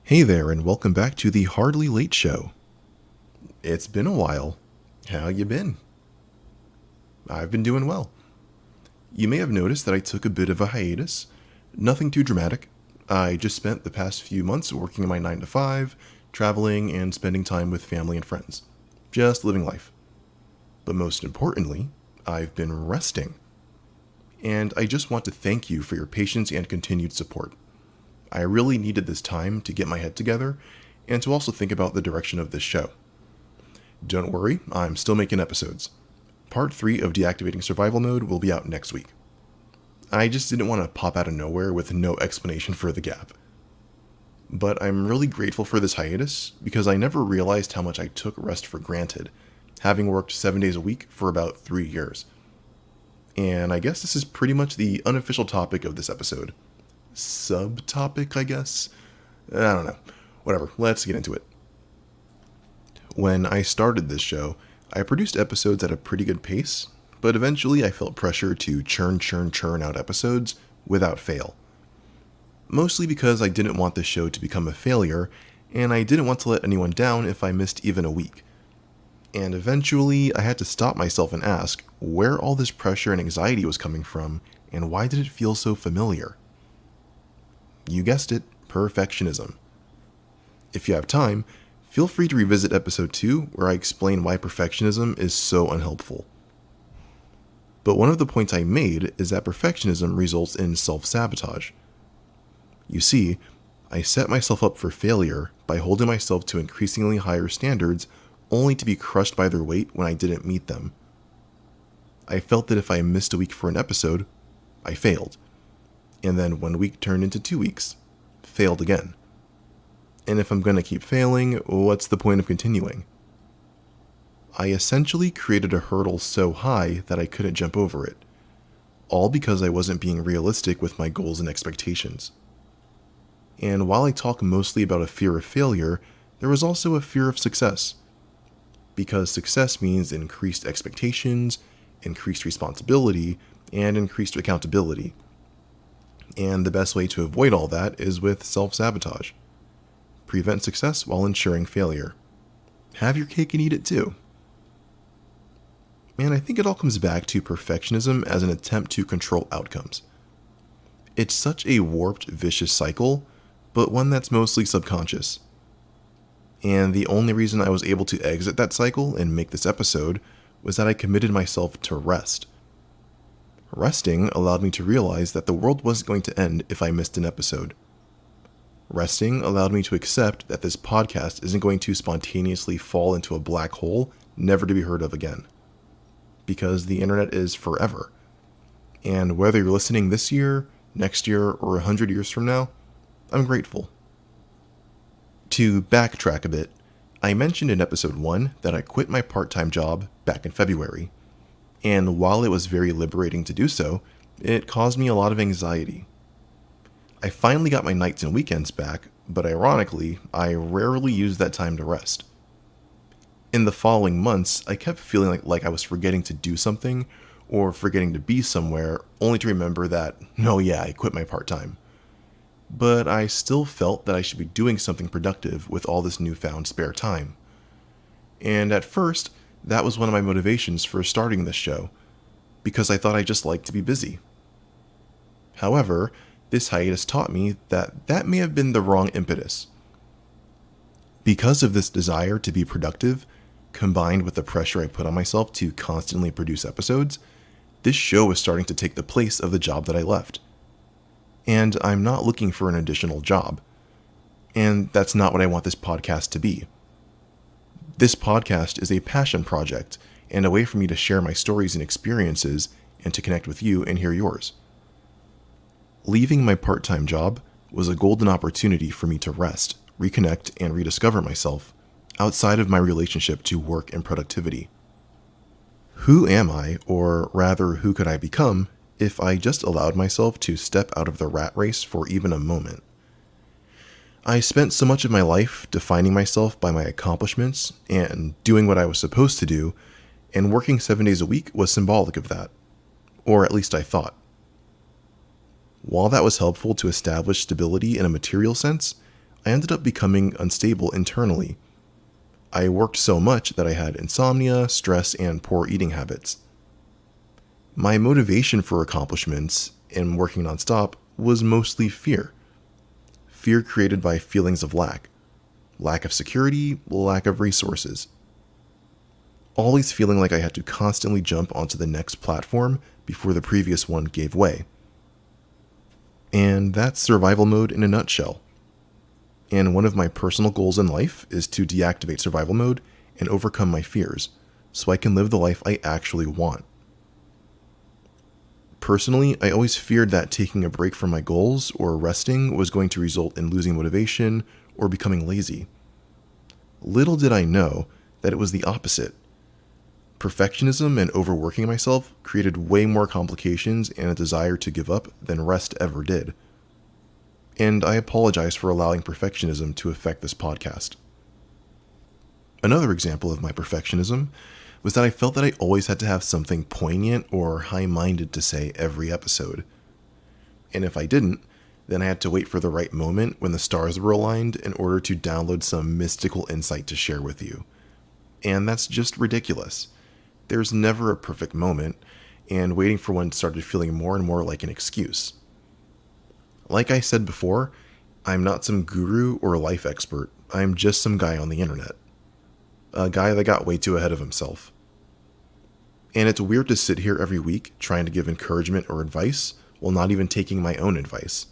Hey there, and welcome back to the Hardly Late Show. It's been a while. How you been? I've been doing well. You may have noticed that I took a bit of a hiatus. Nothing too dramatic. I just spent the past few months working my 9 to 5, traveling, and spending time with family and friends. Just living life. But most importantly, I've been resting. And I just want to thank you for your patience and continued support. I really needed this time to get my head together and to also think about the direction of this show. Don't worry, I'm still making episodes. Part 3 of Deactivating Survival Mode will be out next week. I just didn't want to pop out of nowhere with no explanation for the gap. But I'm really grateful for this hiatus because I never realized how much I took rest for granted, having worked 7 days a week for about 3 years. And I guess this is pretty much the unofficial topic of this episode. Subtopic, I guess? I don't know. Whatever, let's get into it. When I started this show, I produced episodes at a pretty good pace, but eventually I felt pressure to churn out episodes without fail. Mostly because I didn't want this show to become a failure, and I didn't want to let anyone down if I missed even a week. And eventually, I had to stop myself and ask where all this pressure and anxiety was coming from, and why did it feel so familiar? You guessed it, perfectionism. If you have time, feel free to revisit episode 2 where I explain why perfectionism is so unhelpful. But one of the points I made is that perfectionism results in self-sabotage. You see, I set myself up for failure by holding myself to increasingly higher standards only to be crushed by their weight when I didn't meet them. I felt that if I missed a week for an episode, I failed. And then 1 week turned into 2 weeks. Failed again. And if I'm going to keep failing, what's the point of continuing? I essentially created a hurdle so high that I couldn't jump over it. All because I wasn't being realistic with my goals and expectations. And while I talk mostly about a fear of failure, there was also a fear of success. Because success means increased expectations, increased responsibility, and increased accountability. And the best way to avoid all that is with self-sabotage. Prevent success while ensuring failure. Have your cake and eat it too. And I think it all comes back to perfectionism as an attempt to control outcomes. It's such a warped, vicious cycle, but one that's mostly subconscious. And the only reason I was able to exit that cycle and make this episode was that I committed myself to rest. Resting allowed me to realize that the world wasn't going to end if I missed an episode. Resting allowed me to accept that this podcast isn't going to spontaneously fall into a black hole, never to be heard of again. Because the internet is forever. And whether you're listening this year, next year, or 100 years from now, I'm grateful. To backtrack a bit, I mentioned in episode 1 that I quit my part-time job back in February. And while it was very liberating to do so, it caused me a lot of anxiety. I finally got my nights and weekends back, but ironically, I rarely used that time to rest. In the following months, I kept feeling like I was forgetting to do something, or forgetting to be somewhere, only to remember that, no, yeah, I quit my part-time. But I still felt that I should be doing something productive with all this newfound spare time. And at first, that was one of my motivations for starting this show, because I thought I just liked to be busy. However, this hiatus taught me that that may have been the wrong impetus. Because of this desire to be productive, combined with the pressure I put on myself to constantly produce episodes, this show was starting to take the place of the job that I left. And I'm not looking for an additional job. And that's not what I want this podcast to be. This podcast is a passion project and a way for me to share my stories and experiences and to connect with you and hear yours. Leaving my part-time job was a golden opportunity for me to rest, reconnect, and rediscover myself outside of my relationship to work and productivity. Who am I, or rather, who could I become, if I just allowed myself to step out of the rat race for even a moment? I spent so much of my life defining myself by my accomplishments and doing what I was supposed to do, and working 7 days a week was symbolic of that. Or at least I thought. While that was helpful to establish stability in a material sense, I ended up becoming unstable internally. I worked so much that I had insomnia, stress, and poor eating habits. My motivation for accomplishments and working nonstop was mostly fear. Fear created by feelings of lack of security, lack of resources. Always feeling like I had to constantly jump onto the next platform before the previous one gave way. And that's survival mode in a nutshell. And one of my personal goals in life is to deactivate survival mode and overcome my fears so I can live the life I actually want. Personally, I always feared that taking a break from my goals or resting was going to result in losing motivation or becoming lazy. Little did I know that it was the opposite. Perfectionism and overworking myself created way more complications and a desire to give up than rest ever did. And I apologize for allowing perfectionism to affect this podcast. Another example of my perfectionism was that I felt that I always had to have something poignant or high-minded to say every episode. And if I didn't, then I had to wait for the right moment when the stars were aligned in order to download some mystical insight to share with you. And that's just ridiculous. There's never a perfect moment, and waiting for one started feeling more and more like an excuse. Like I said before, I'm not some guru or life expert. I'm just some guy on the internet. A guy that got way too ahead of himself. And it's weird to sit here every week trying to give encouragement or advice while not even taking my own advice.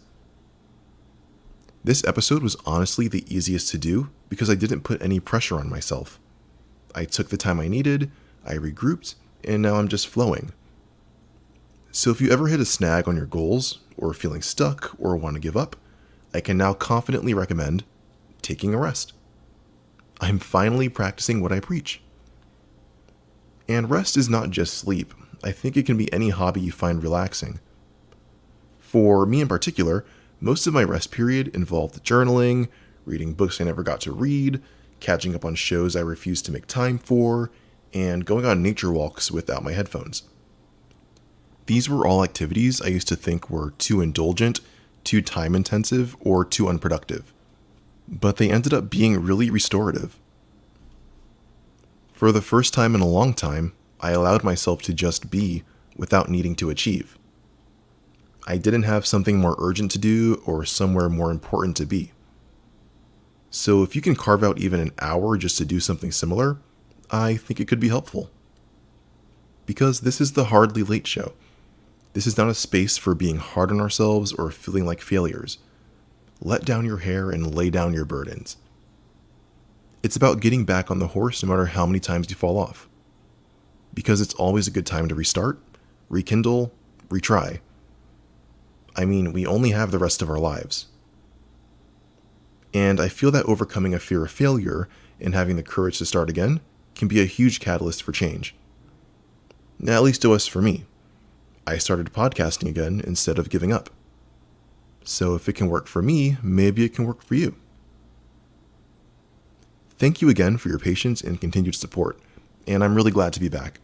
This episode was honestly the easiest to do because I didn't put any pressure on myself. I took the time I needed, I regrouped, and now I'm just flowing. So if you ever hit a snag on your goals, or feeling stuck, or want to give up, I can now confidently recommend taking a rest. I'm finally practicing what I preach. And rest is not just sleep. I think it can be any hobby you find relaxing. For me in particular, most of my rest period involved journaling, reading books I never got to read, catching up on shows I refused to make time for, and going on nature walks without my headphones. These were all activities I used to think were too indulgent, too time-intensive, or too unproductive. But they ended up being really restorative. For the first time in a long time, I allowed myself to just be without needing to achieve. I didn't have something more urgent to do or somewhere more important to be. So if you can carve out even an hour just to do something similar, I think it could be helpful. Because this is the Hardly Late Show. This is not a space for being hard on ourselves or feeling like failures. Let down your hair and lay down your burdens. It's about getting back on the horse no matter how many times you fall off. Because it's always a good time to restart, rekindle, retry. I mean, we only have the rest of our lives. And I feel that overcoming a fear of failure and having the courage to start again can be a huge catalyst for change. Now, at least it was for me. I started podcasting again instead of giving up. So if it can work for me, maybe it can work for you. Thank you again for your patience and continued support, and I'm really glad to be back.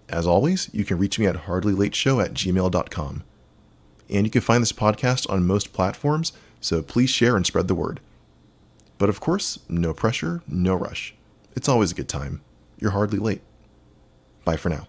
As always, you can reach me at hardlylateshow@gmail.com. And you can find this podcast on most platforms, so please share and spread the word. But of course, no pressure, no rush. It's always a good time. You're hardly late. Bye for now.